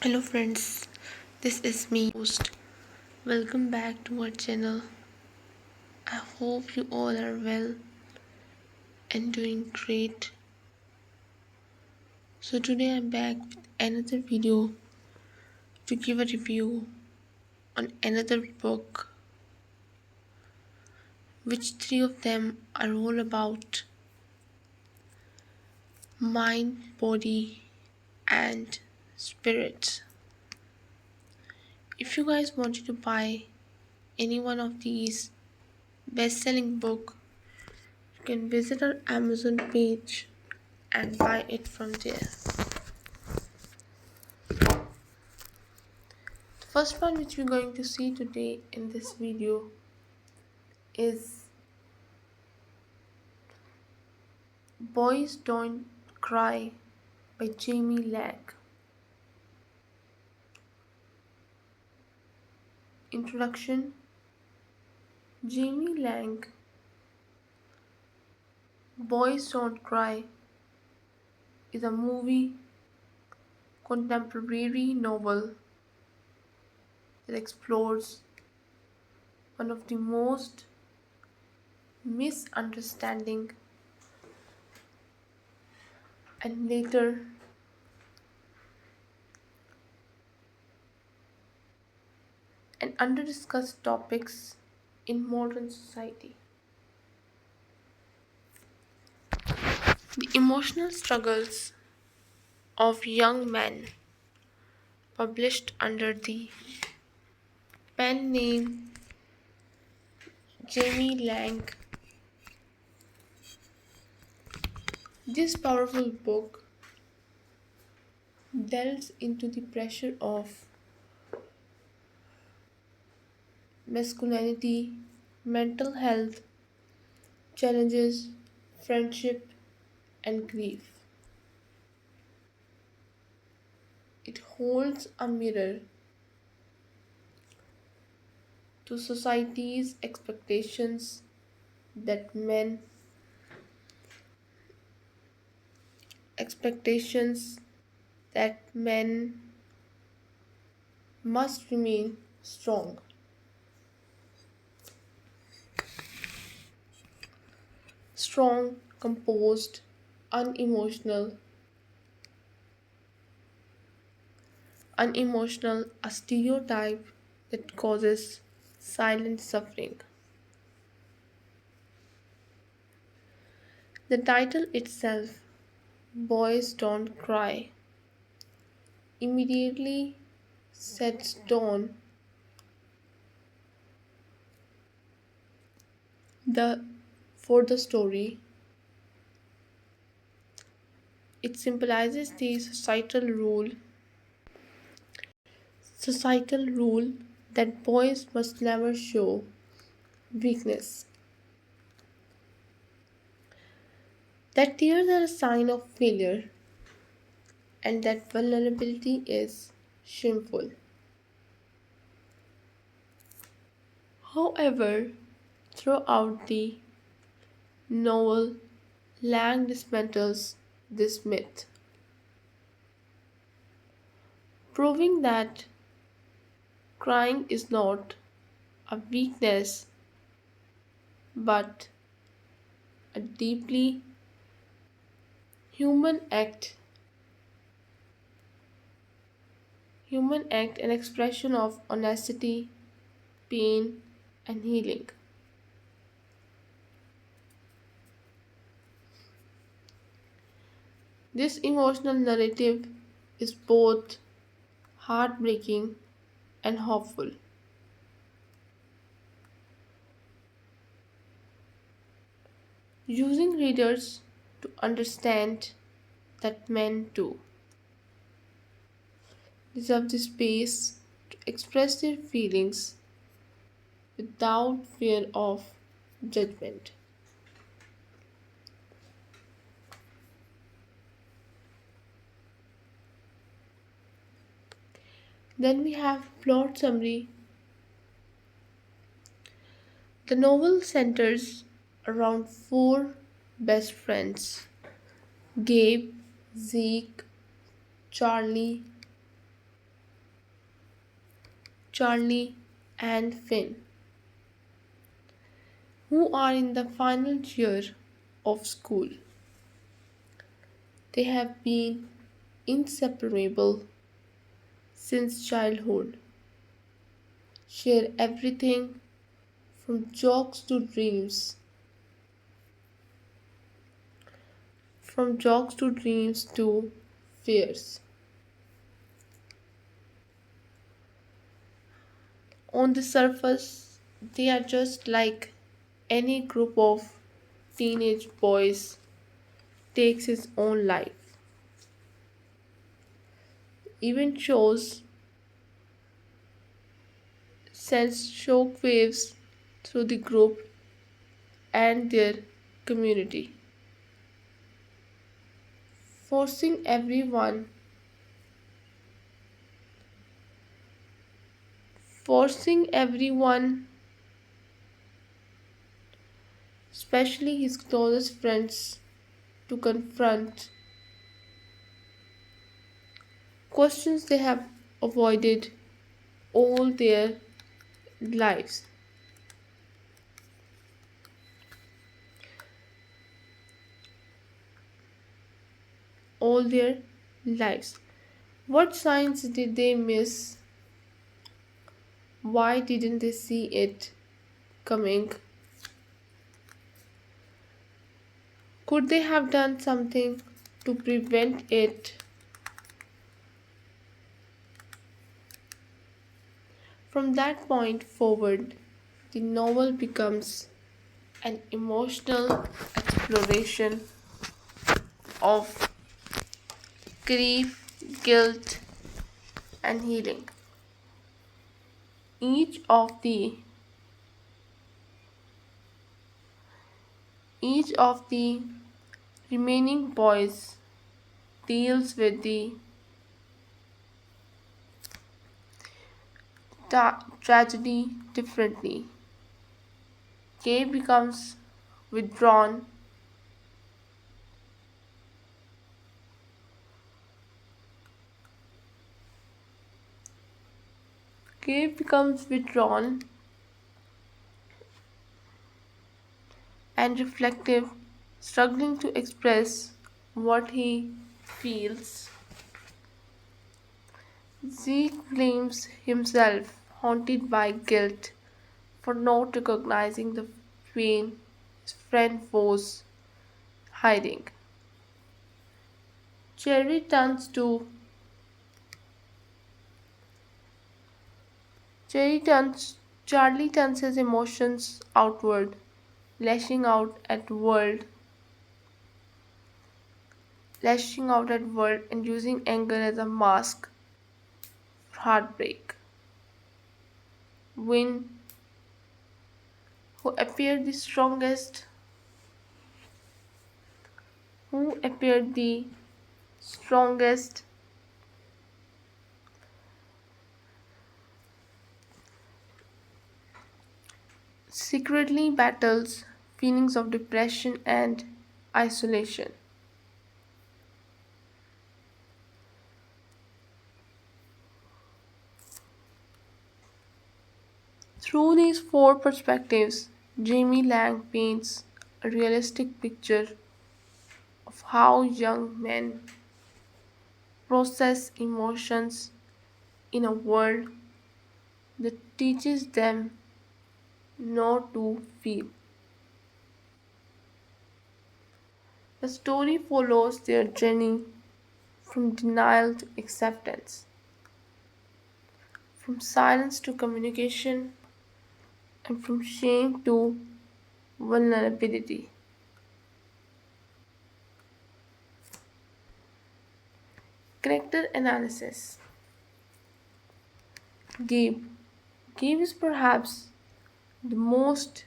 Hello friends, this is me host. Welcome back to our channel. I hope you all are well and doing great. So today I'm back with another video to give a review on another book, which three of them are all about mind, body and spirit. If you guys wanted to buy any one of these best-selling book, you can visit our Amazon page and buy it from there. The first one which we're going to see today in this video is Boys Don't Cry by Jamie Lang. Introduction. Jamie Lang, Boys Don't Cry is a movie contemporary novel that explores one of the most misunderstanding and later and under-discussed topics in modern society. The emotional struggles of young men, published under the pen name Jamie Lang. This powerful book delves into the pressure of masculinity, mental health challenges, friendship, and grief. It holds a mirror to society's that men expectations that men must remain strong, composed, unemotional, a stereotype that causes silent suffering. The title itself, Boys Don't Cry, immediately sets tone the for the story. It symbolizes the societal rule that boys must never show weakness, that tears are a sign of failure, and that vulnerability is shameful. However, throughout the novel, Lang dismantles this myth, proving that crying is not a weakness but a deeply human act, an expression of honesty, pain, and healing. This emotional narrative is both heartbreaking and hopeful, using readers to understand that men too deserve the space to express their feelings without fear of judgment. Then we have plot summary. The novel centers around four best friends: Gabe, Zeke, Charlie, Charlie, and Finn, who are in the final year of school. They have been inseparable since childhood, share everything from jokes to dreams, to fears. On the surface, they are just like any group of teenage boys takes its own life. Even shows sends shockwaves through the group and their community, forcing everyone, especially his closest friends, to confront questions they have avoided all their lives. All their lives. What signs did they miss? Why didn't they see it coming? Could they have done something to prevent it? From that point forward, the novel becomes an emotional exploration of grief, guilt, and healing. Each of the each of the remaining boys deals with the tragedy differently. Kay becomes withdrawn. Kay becomes withdrawn and reflective, struggling to express what he feels. Zeke blames himself, haunted by guilt, for not recognizing the pain his friend was hiding. Cherry turns to Cherry turns Charlie turns his emotions outward, lashing out at world and using anger as a mask for heartbreak. Win, who appeared the strongest, who appeared the strongest, secretly battles feelings of depression and isolation. Through these four perspectives, Jamie Lang paints a realistic picture of how young men process emotions in a world that teaches them not to feel. The story follows their journey from denial to acceptance, from silence to communication, and from shame to vulnerability. Character analysis. Gabe. Gabe is perhaps the most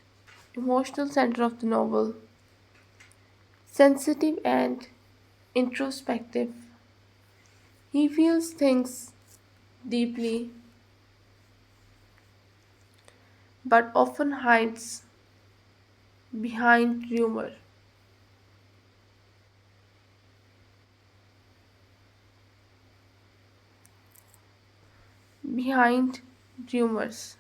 emotional center of the novel. Sensitive and introspective, he feels things deeply but often hides behind humor. Behind rumors.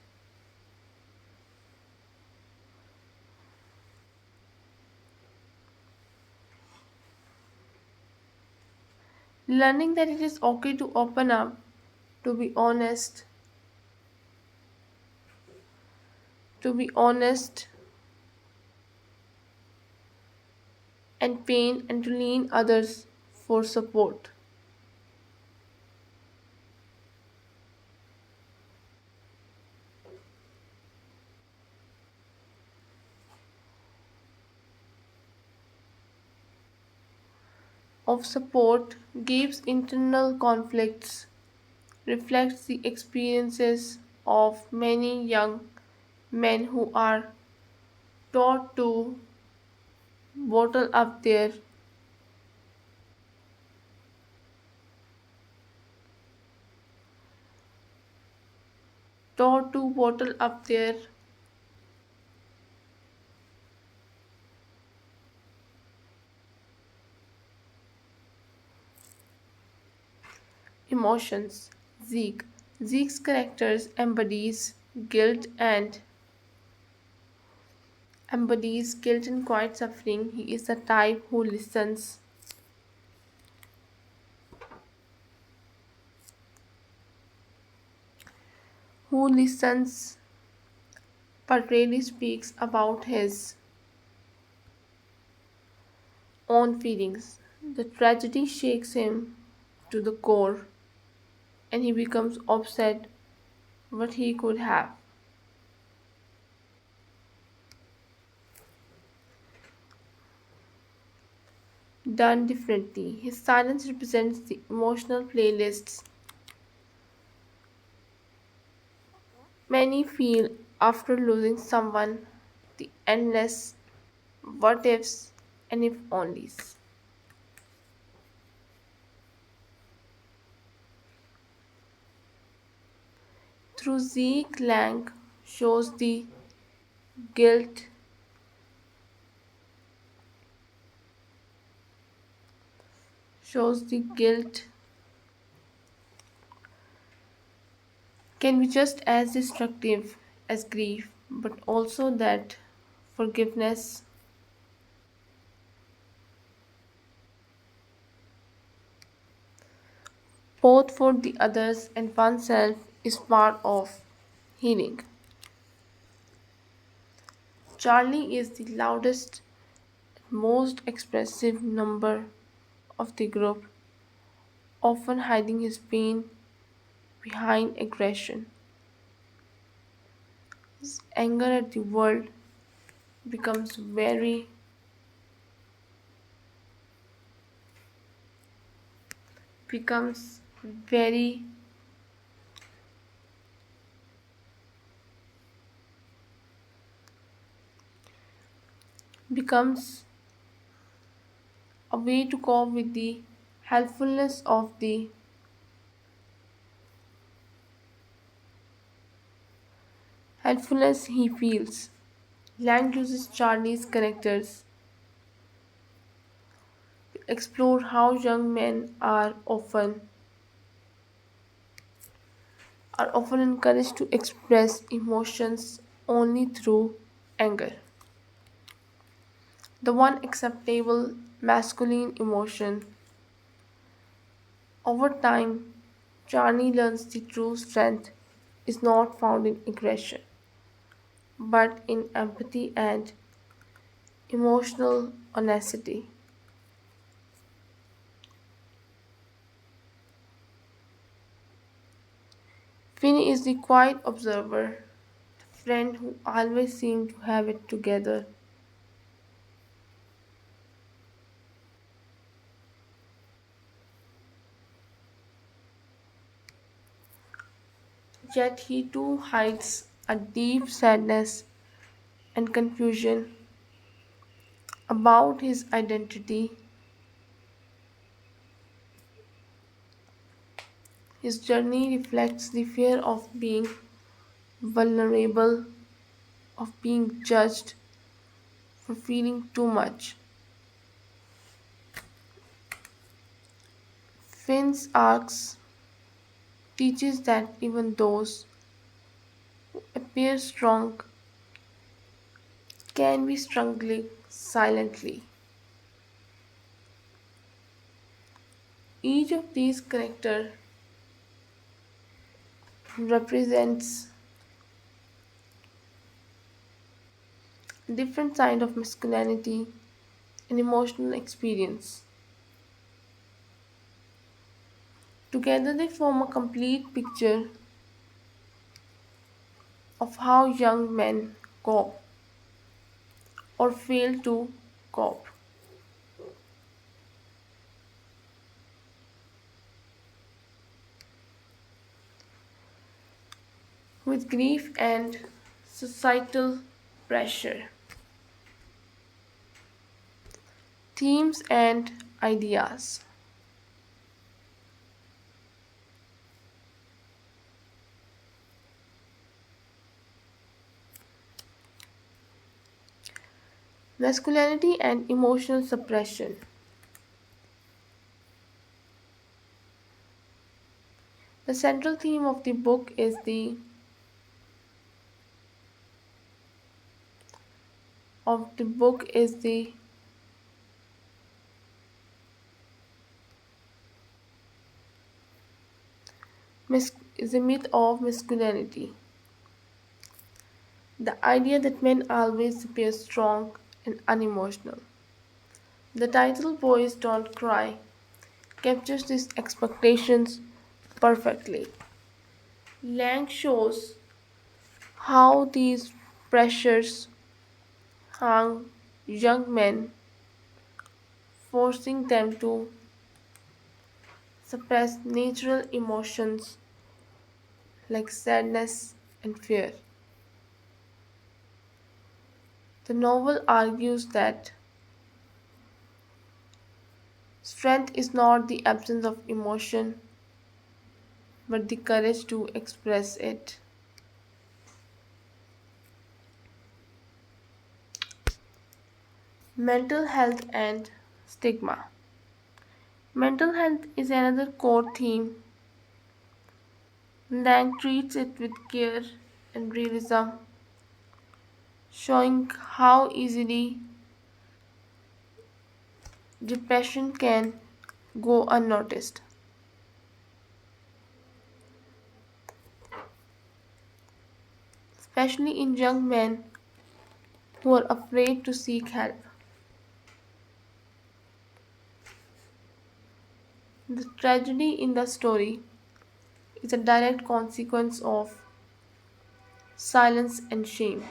Learning that it is okay to open up, to be honest, to be honest and pain and to lean others for support. Of support gives internal conflicts, reflects the experiences of many young men who are taught to bottle up their taught to bottle up their emotions. Zeke. Zeke's character and embodies guilt and quiet suffering. He is the type who listens but rarely speaks about his own feelings. The tragedy shakes him to the core and he becomes upset what he could have done differently. His silence represents the emotional playlists many feel after losing someone, the endless what ifs and if onlys. Through Zeke Lang shows the guilt, shows the guilt can be just as destructive as grief, but also that forgiveness, both for the others and oneself, is part of healing. Charlie is the loudest, most expressive member of the group, often hiding his pain behind aggression. His anger at the world becomes becomes very becomes a way to cope with the helpfulness of the helpfulness he feels. Lang uses Charlie's characters to explore how young men are often encouraged to express emotions only through anger. The one acceptable masculine emotion. Over time, Charlie learns the true strength is not found in aggression, but in empathy and emotional honesty. Finney is the quiet observer, the friend who always seemed to have it together, yet he too hides a deep sadness and confusion about his identity. His journey reflects the fear of being vulnerable, of being judged for feeling too much. Finn's arcs teaches that even those appear strong can be struggling silently. Each of these characters represents a different side of masculinity and emotional experience. Together they form a complete picture of how young men cope or fail to cope with grief and societal pressure. Themes and ideas. Masculinity and emotional suppression. The central theme of the book is the myth of masculinity. The idea that men always appear strong and unemotional. The title Boys Don't Cry captures these expectations perfectly. Lang shows how these pressures hung young men, forcing them to suppress natural emotions like sadness and fear. The novel argues that strength is not the absence of emotion, but the courage to express it. Mental health and stigma. Mental health is another core theme. Lang treats it with care and realism, showing how easily depression can go unnoticed, especially in young men who are afraid to seek help. The tragedy in the story is a direct consequence of silence and shame.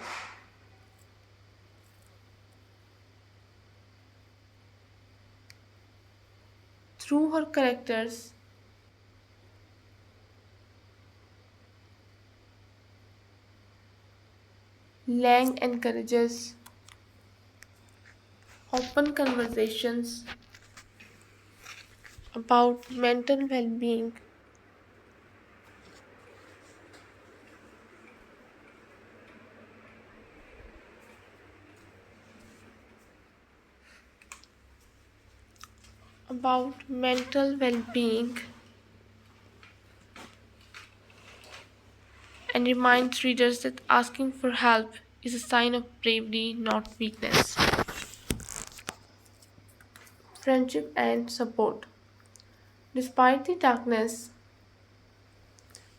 Through her characters, Lang encourages open conversations about mental well being, about mental well being, and reminds readers that asking for help is a sign of bravery, not weakness. Friendship and support. Despite the darkness,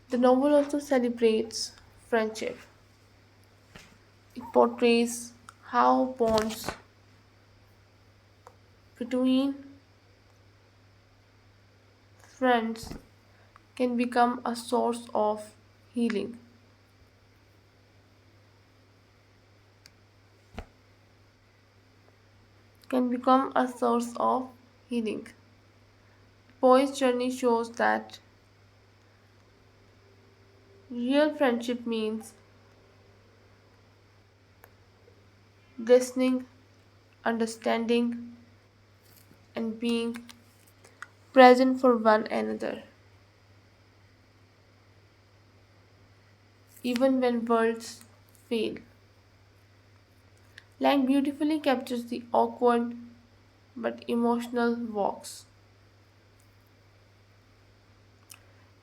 the novel also celebrates friendship. It portrays how bonds between friends can become a source of healing. Can become a source of healing. Boy's journey shows that real friendship means listening, understanding, and being present for one another, even when words fail. Lang beautifully captures the awkward but emotional walks,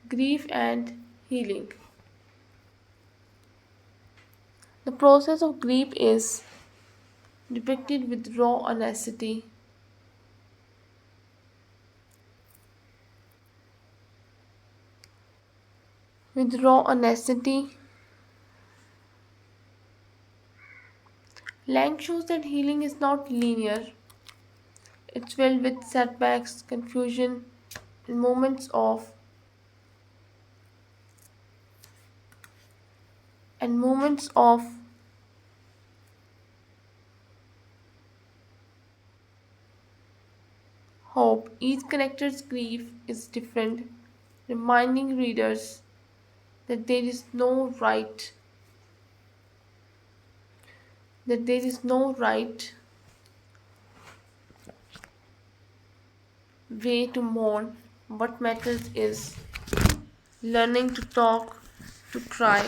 grief, and healing. The process of grief is depicted with raw honesty. Lang shows that healing is not linear. It's filled with setbacks, confusion, and moments of hope. Each character's grief is different, reminding readers that there is no right way to mourn. What matters is learning to talk, to cry,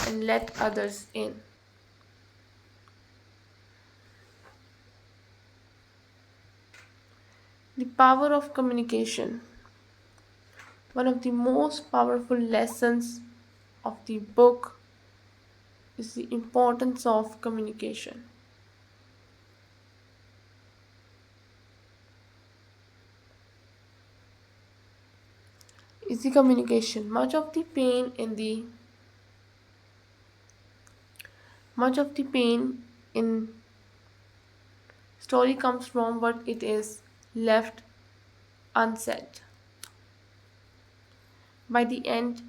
and let others in. The power of communication. One of the most powerful lessons of the book is the importance of communication. Easy communication. Much of the pain in story comes from what it is left unsaid. By the end,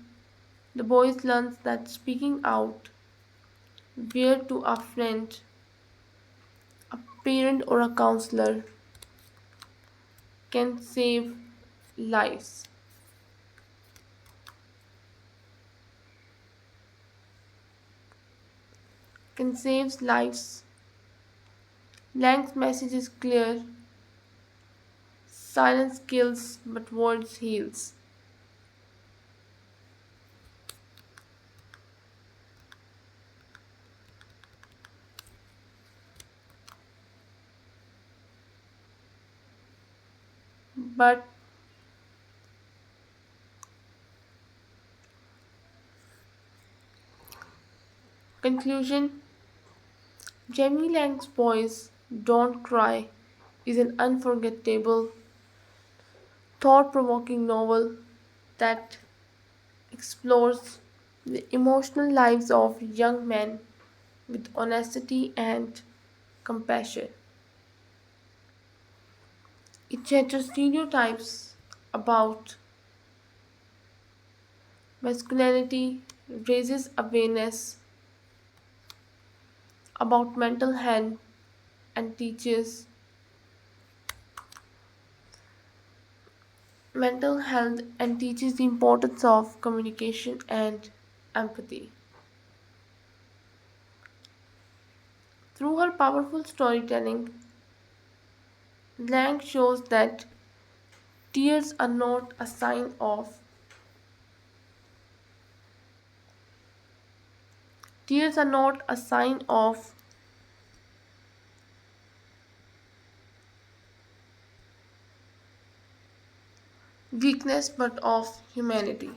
the boys learns that speaking out, where to a friend, a parent or a counselor, can save lives. Can save lives. Lang's message is clear. Silence kills, but words heals. But conclusion, Jamie Lang's Boys Don't Cry is an unforgettable, thought provoking novel that explores the emotional lives of young men with honesty and compassion. It shatters stereotypes about masculinity, raises awareness about and teaches mental health and teaches the importance of communication and empathy. Through her powerful storytelling, Lang shows that tears are not a sign of tears are not a sign of weakness but of humanity.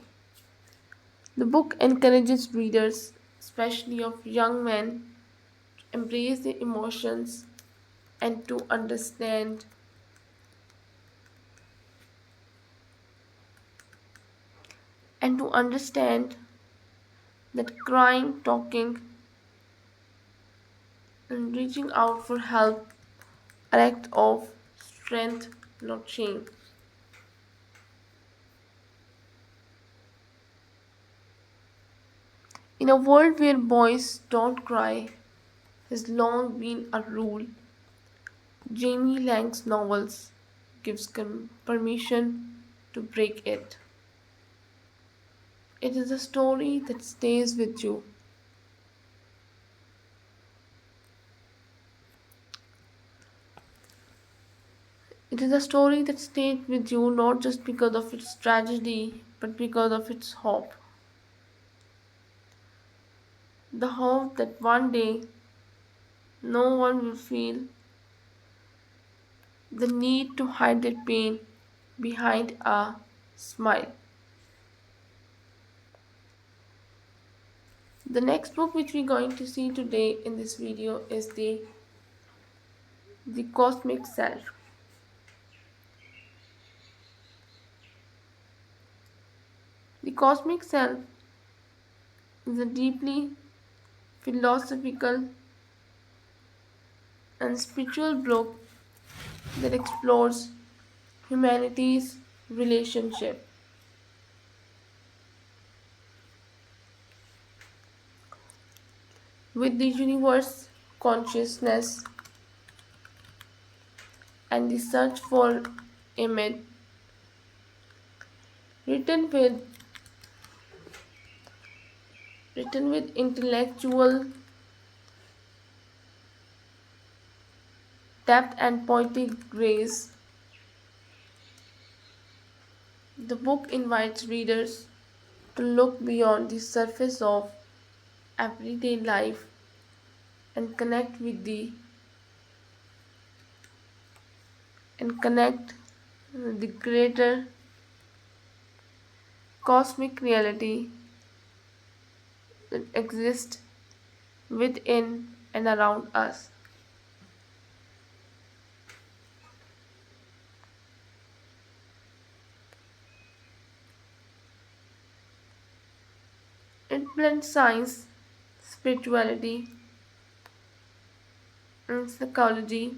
The book encourages readers, especially of young men, to embrace their emotions and to understand that crying, talking, and reaching out for help are acts of strength, not shame. In a world where boys don't cry has long been a rule, Jamie Lang's novels gives permission to break it. It is a story that stays with you. It is a story that stayed with you not just because of its tragedy, but because of its hope. The hope that one day no one will feel the need to hide their pain behind a smile. The next book which we're going to see today in this video is the Cosmic Self. The Cosmic Self is a deeply philosophical and spiritual book that explores humanity's relationship with the universe, consciousness, and the search for Image, written with written with intellectual depth and poetic grace. The book invites readers to look beyond the surface of everyday life and connect the greater cosmic reality that exists within and around us. It blends science, spirituality, and psychology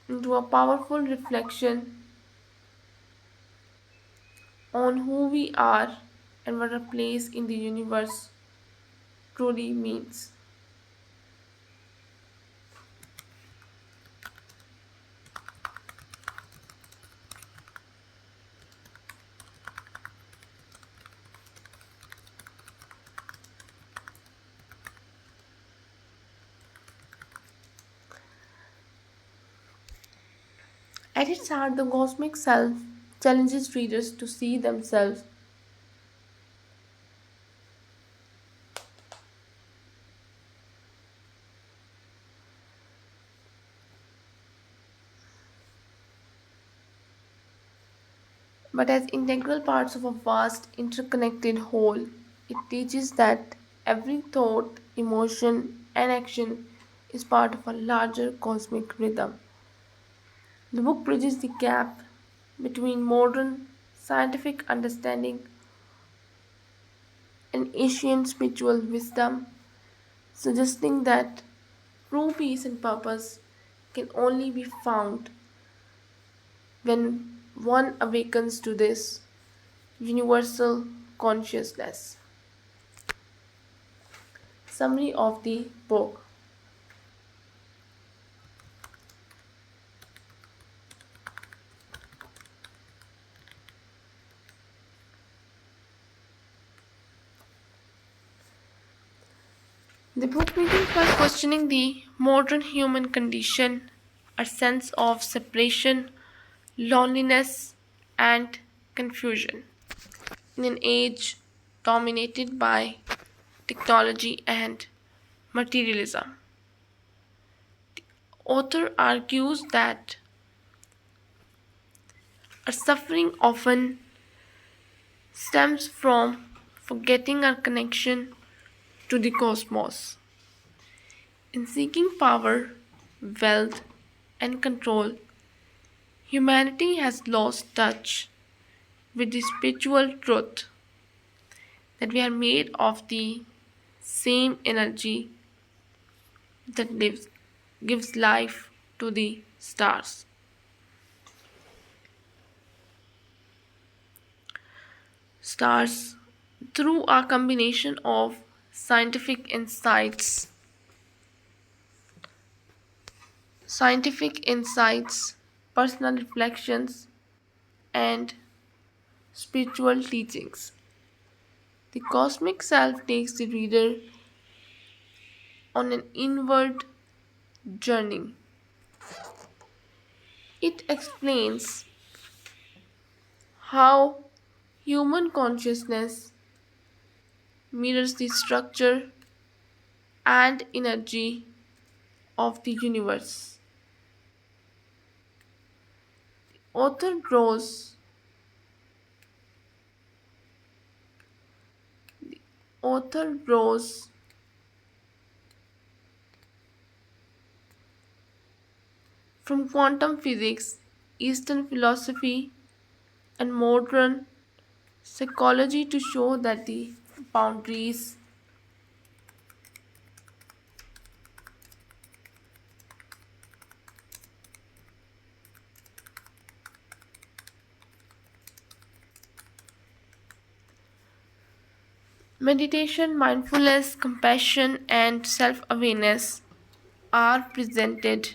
into a powerful reflection on who we are and what our place in the universe truly means. At its heart, the cosmic self challenges readers to see themselves but as integral parts of a vast, interconnected whole. It teaches that every thought, emotion, and action is part of a larger cosmic rhythm. The book bridges the gap between modern scientific understanding and ancient spiritual wisdom, suggesting that true peace and purpose can only be found when one awakens to this universal consciousness. Summary of the book. The book begins by questioning the modern human condition, a sense of separation, loneliness, and confusion. In an age dominated by technology and materialism, author argues that our suffering often stems from forgetting our connection to the cosmos. In seeking power, wealth, and control, humanity has lost touch with the spiritual truth that we are made of the same energy that gives life to the stars. Stars, through a combination of scientific insights, scientific insights, personal reflections, and spiritual teachings. The cosmic self takes the reader on an inward journey. It explains how human consciousness mirrors the structure and energy of the universe. Author draws author draws from quantum physics, Eastern philosophy, and modern psychology to show that the boundaries meditation, mindfulness, compassion, and self awareness are presented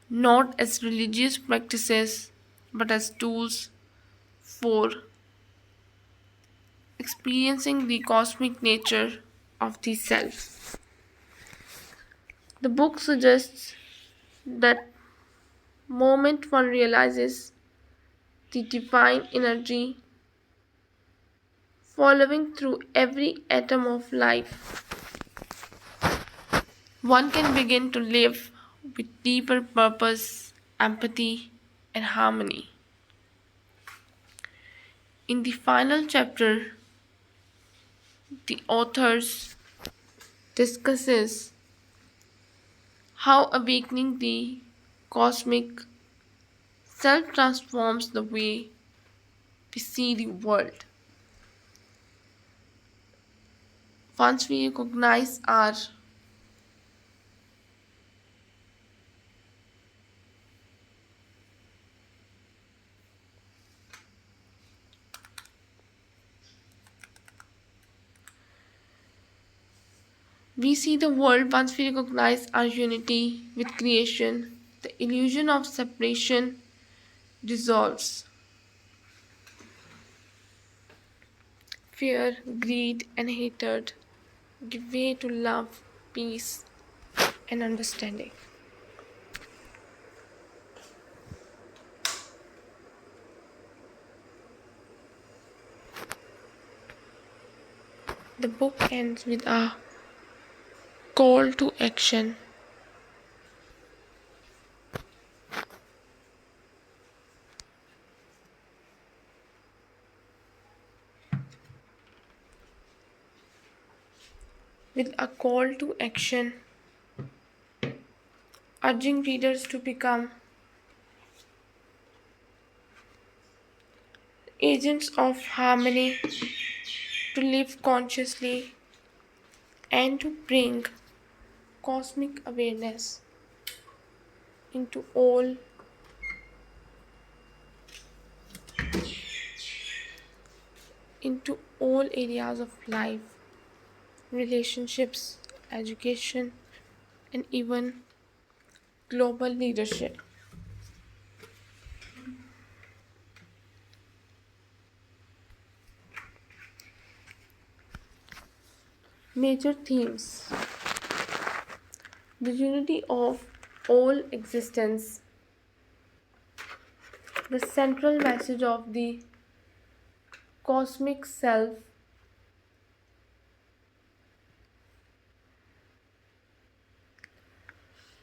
not as religious practices but as tools for experiencing the cosmic nature of the self. The book suggests that moment one realizes the divine energy following through every atom of life, one can begin to live with deeper purpose, empathy, and harmony. In the final chapter, the authors discusses how awakening the cosmic self transforms the way we see the world. Once we recognize our we see the world, once we recognize our unity with creation, the illusion of separation dissolves. Fear, greed, and hatred give way to love, peace, and understanding. The book ends with a call to action. With a call to action, urging readers to become agents of harmony, to live consciously, and to bring cosmic awareness into all areas of life, relationships, education, and even global leadership. Major themes: the unity of all existence, the central message of the cosmic self,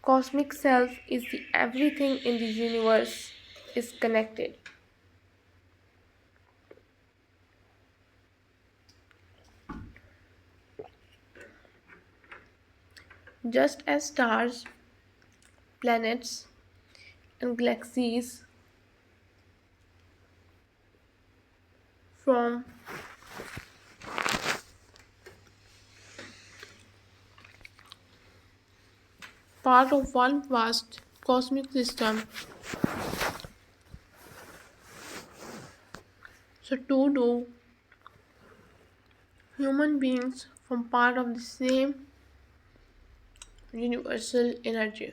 cosmic self is the everything in the universe is connected. Just as stars, planets, and galaxies form part of one vast cosmic system, so too do human beings form part of the same universal energy.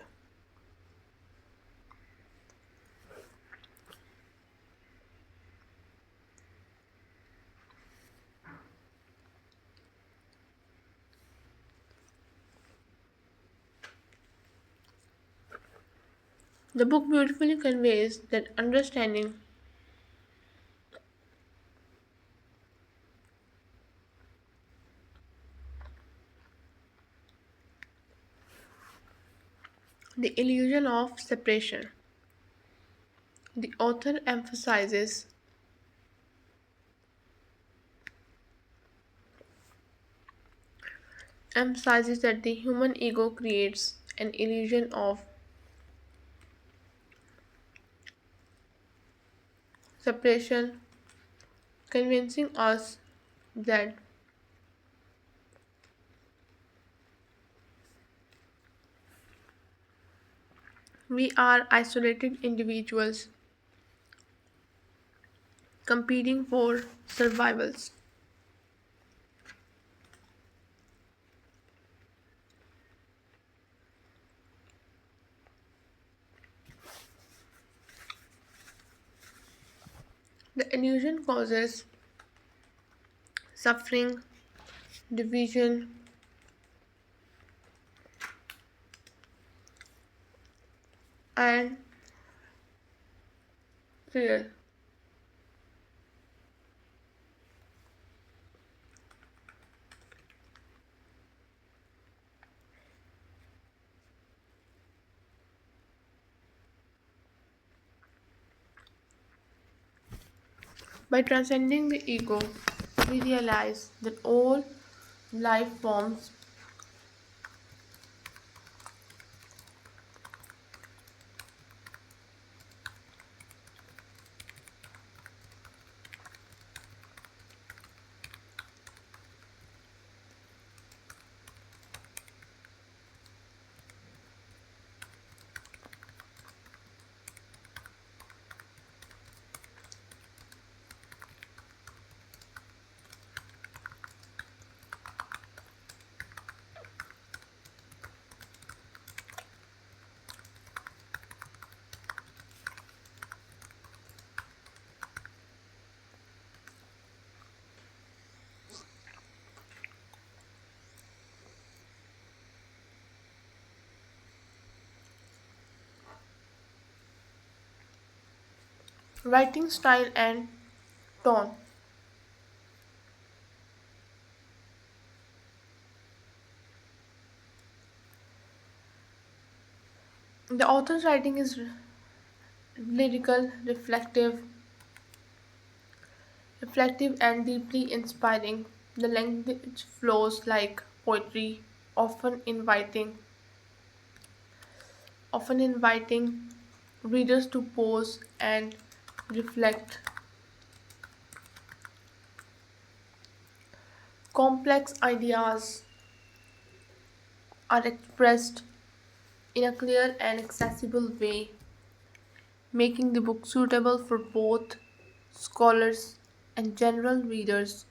The book beautifully conveys that understanding the illusion of separation. The author emphasizes emphasizes that the human ego creates an illusion of separation, convincing us that we are isolated individuals competing for survivals. The illusion causes suffering, division, and fear. By transcending the ego, we realize that all life forms writing style and tone. The author's writing is lyrical, reflective and deeply inspiring. The language flows like poetry, often inviting readers to pause and reflect. Complex ideas are expressed in a clear and accessible way, making the book suitable for both scholars and general readers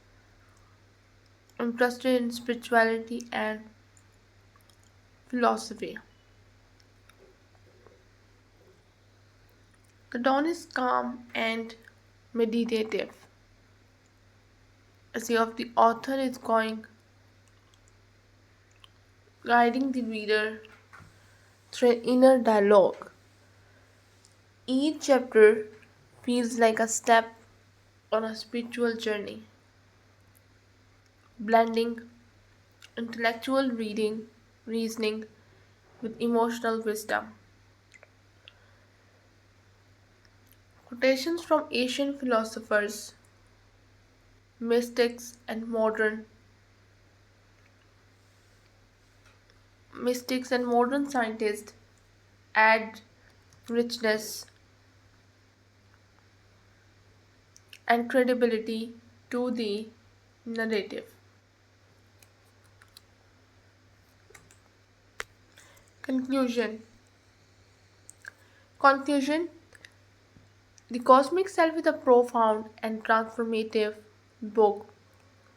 interested in spirituality and philosophy. The dawn is calm and meditative, as if the author is going guiding the reader through an inner dialogue. Each chapter feels like a step on a spiritual journey, blending intellectual reasoning with emotional wisdom. Quotations from ancient philosophers, mystics, and modern scientists add richness and credibility to the narrative. Conclusion. Conclusion. The Cosmic Self is a profound and transformative book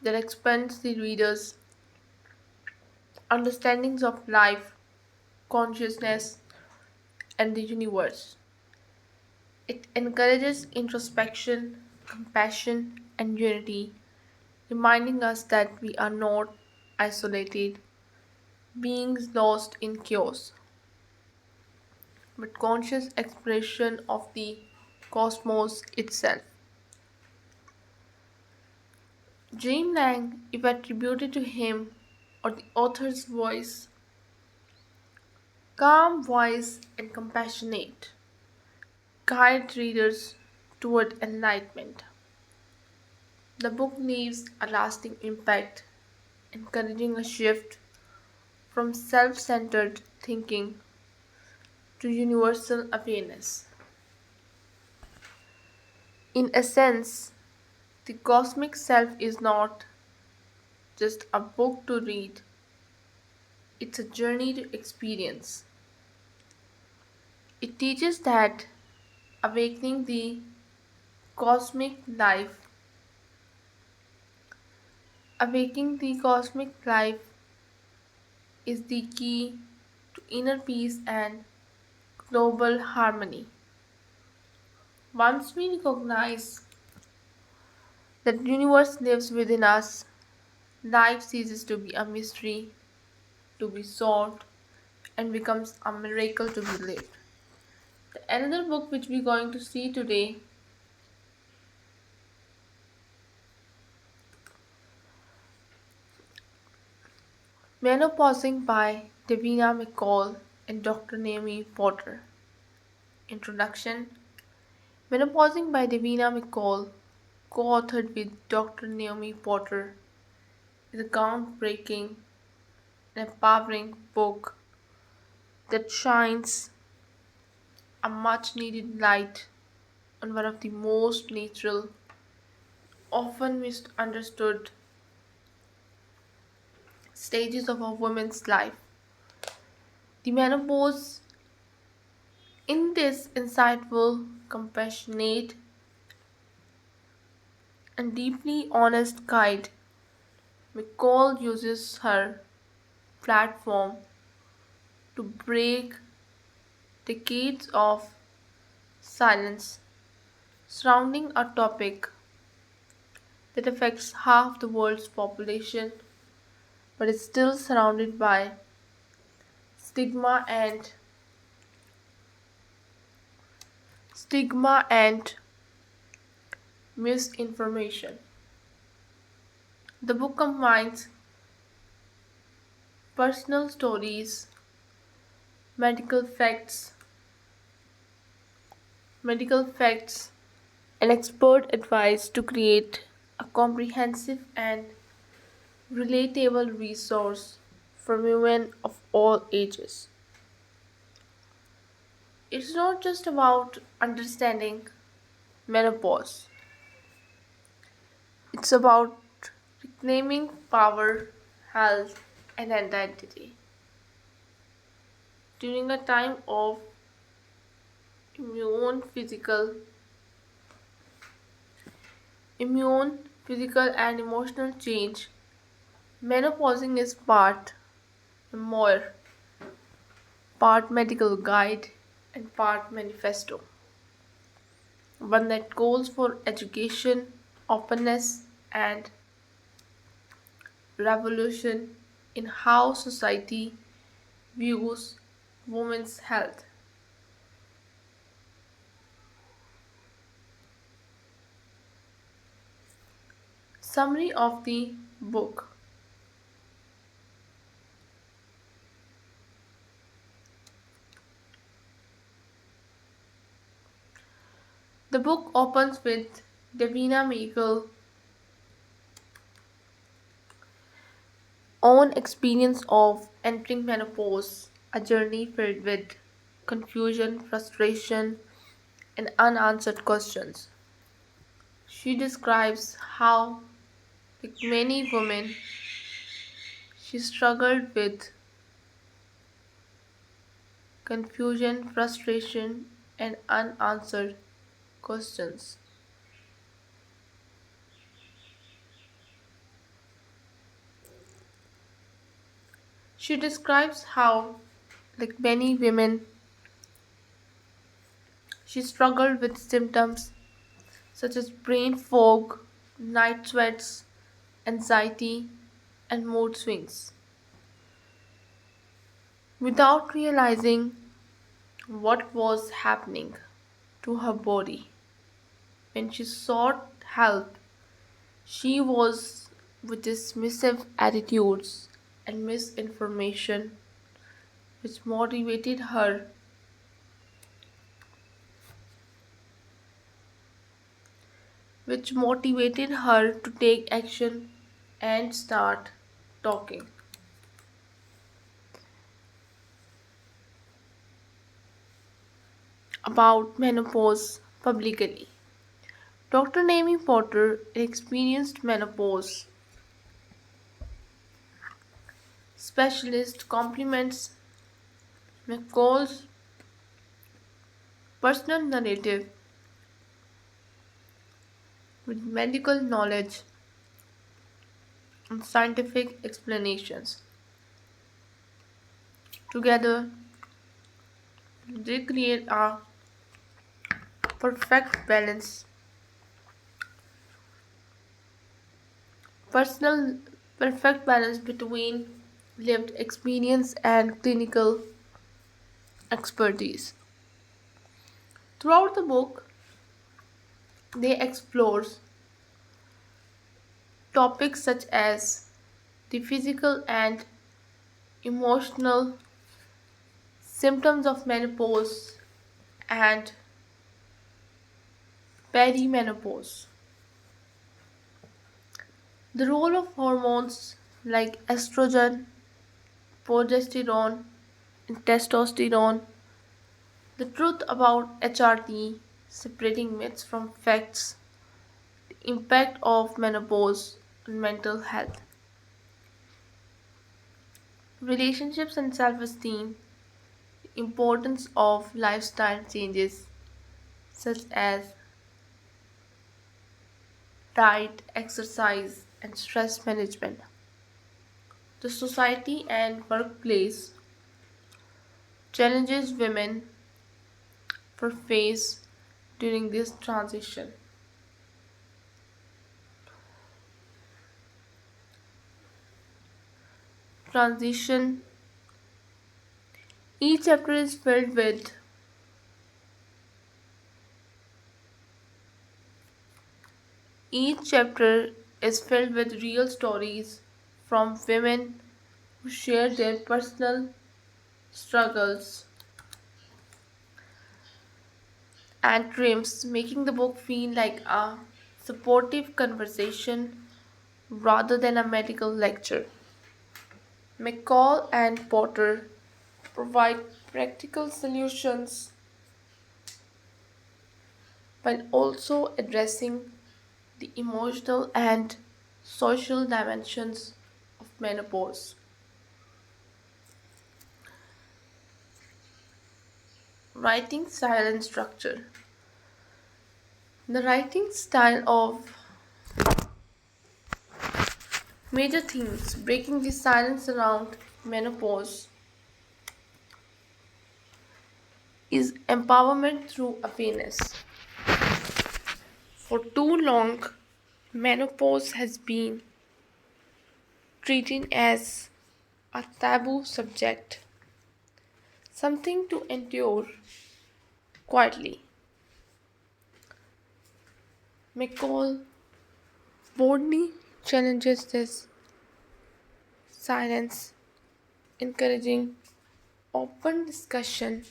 that expands the reader's understandings of life, consciousness, and the universe. It encourages introspection, compassion, and unity, reminding us that we are not isolated beings lost in chaos, but conscious expression of the cosmos itself. Dreamland, if attributed to him or the author's voice, calm, wise, and compassionate, guide readers toward enlightenment. The book leaves a lasting impact, encouraging a shift from self centered thinking to universal awareness. In a sense, the cosmic self is not just a book to read, it's a journey to experience. It teaches that awakening cosmic life, awakening the cosmic life is the key to inner peace and global harmony. Once we recognize that the universe lives within us, life ceases to be a mystery to be solved and becomes a miracle to be lived. Another book which we're going to see today, Menopausing by Davina McCall and Dr. Naomi Potter. Introduction. Menopausing by Davina McCall, co-authored with Dr. Naomi Potter, is a groundbreaking and empowering book that shines a much needed light on one of the most natural, often misunderstood stages of a woman's life. The menopause. In this insightful, compassionate, and deeply honest guide, McCall uses her platform to break decades of silence surrounding a topic that affects half the world's population but is still surrounded by stigma and stigma and misinformation. The book combines personal stories, medical facts, medical facts, and expert advice to create a comprehensive and relatable resource for women of all ages. It's not just about understanding menopause, it's about reclaiming power, health, and identity. During a time of immune physical, immune, physical, and emotional change, menopausing is more, part medical guide, and part manifesto. One that calls for education, openness, and revolution in how society views women's health. Summary of the book. The book opens with Davina Meikle's own experience of entering menopause, a journey filled with confusion, frustration, and unanswered questions. She describes how, like many women, she struggled with confusion, frustration, and unanswered questions. She describes how, like many women, she struggled with symptoms such as brain fog, night sweats, anxiety, and mood swings without realizing what was happening to her body. When she sought help, she was with dismissive attitudes and misinformation which motivated her to take action and start talking. about menopause publicly. Dr. Naomi Potter, an experienced menopause specialist, complements McCall's personal narrative with medical knowledge and scientific explanations. Together, they create a perfect balance, personal perfect balance between lived experience and clinical expertise. Throughout the book, they explore topics such as the physical and emotional symptoms of menopause and perimenopause, the role of hormones like estrogen, progesterone, and testosterone, the truth about HRT, separating myths from facts, the impact of menopause on mental health, relationships and self esteem, the importance of lifestyle changes such as diet, exercise, and stress management, the society and workplace challenges women for face during this transition. Each chapter is filled with each chapter is filled with real stories from women who share their personal struggles and dreams, making the book feel like a supportive conversation rather than a medical lecture. McCall and Potter provide practical solutions while also addressing the emotional and social dimensions of menopause. Writing style and structure. The writing style of major themes breaking the silence around menopause is empowerment through awareness. For too long, menopause has been treated as a taboo subject, something to endure quietly. McCall boldly challenges this silence, encouraging open discussion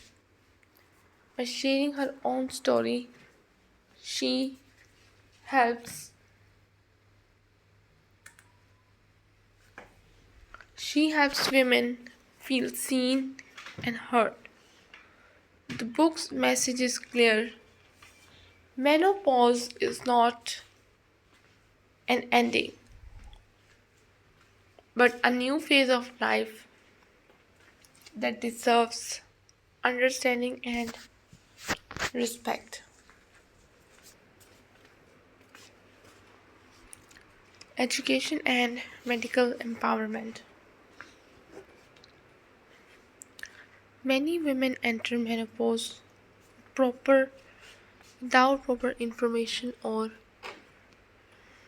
by sharing her own story. She helps she helps women feel seen and heard. The book's message is clear. Menopause is not an ending, but a new phase of life that deserves understanding and respect. Education and medical empowerment. Many women enter menopause proper without proper information or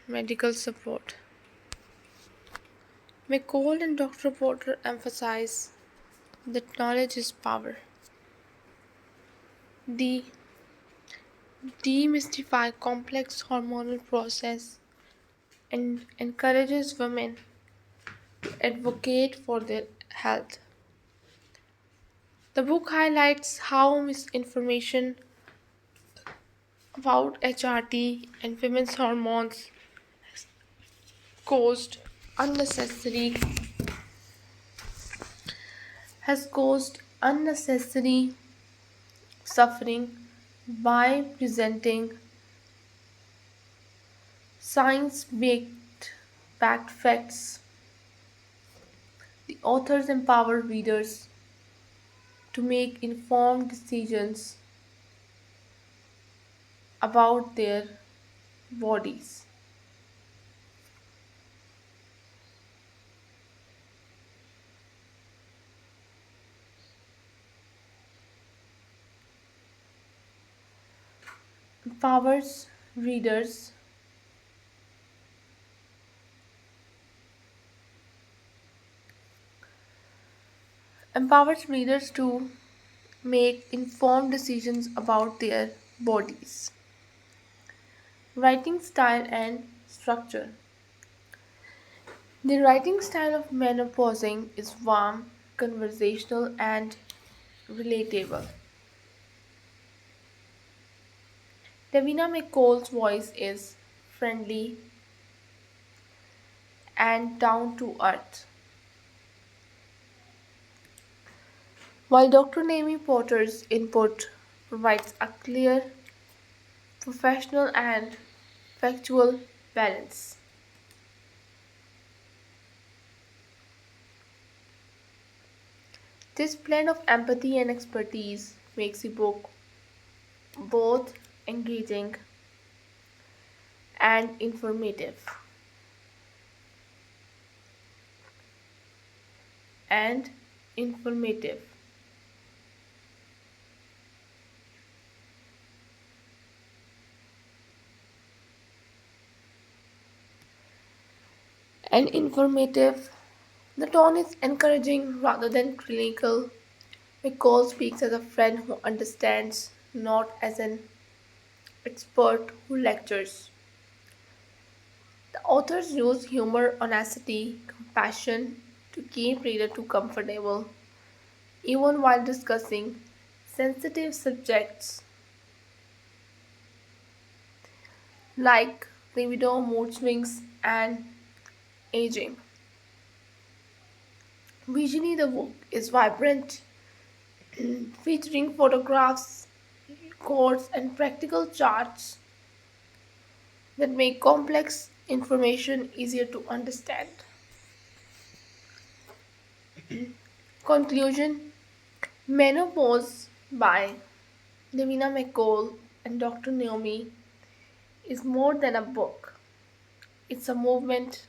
medical support. McCall and Dr. Porter emphasize that knowledge is power. They demystify complex hormonal process and encourages women to advocate for their health. The book highlights how misinformation about HRT and women's hormones caused unnecessary has caused unnecessary suffering by presenting science backed facts. The authors empower readers to make informed decisions about their bodies. Empowers readers empowers readers to make informed decisions about their bodies. Writing style and structure. The writing style of menopausing is warm, conversational, and relatable. Davina McCall's voice is friendly and down to earth, while Dr. Naomi Potter's input provides a clear, professional, and factual balance. This blend of empathy and expertise makes the book both engaging and informative. And informative. And informative. The tone is encouraging rather than critical. McCall speaks as a friend who understands, not as an expert who lectures. The authors use humor, honesty, compassion to keep reader too comfortable, even while discussing sensitive subjects like libido, mood swings, and aging. Visually, the book is vibrant, featuring photographs, quotes, and practical charts that make complex information easier to understand. Conclusion. Menopause by Davina McCall and Dr. Naomi is more than a book. It's a movement.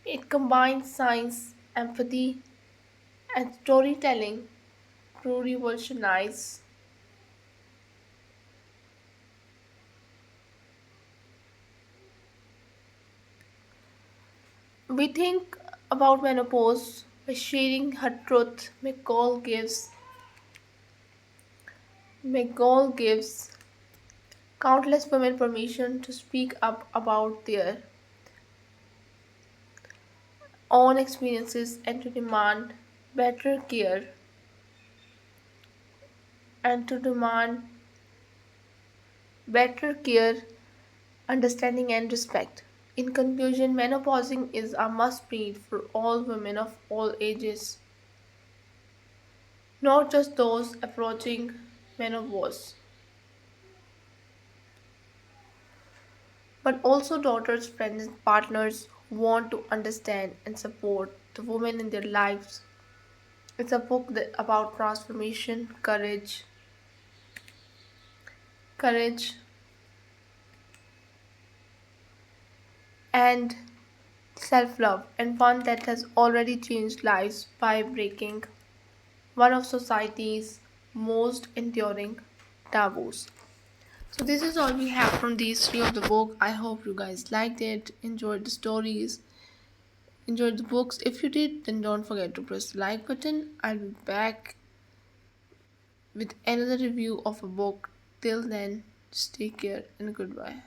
It combines science, empathy, and storytelling to revolutionize. We think about menopause by sharing her truth. McCall gives countless women permission to speak up about their own experiences and to demand better care and to demand better care, understanding, and respect. In conclusion, menopausing is a must read for all women of all ages, not just those approaching menopause, but also daughters, friends, and partners who want to understand and support the women in their lives. It's a book about transformation, courage, and self love, and one that has already changed lives by breaking one of society's most enduring taboos. So, this is all we have from these three of the book. I hope you guys liked it, enjoyed the stories, enjoyed the books. If you did, then don't forget to press the like button. I'll be back with another review of a book. Till then, just take care and goodbye.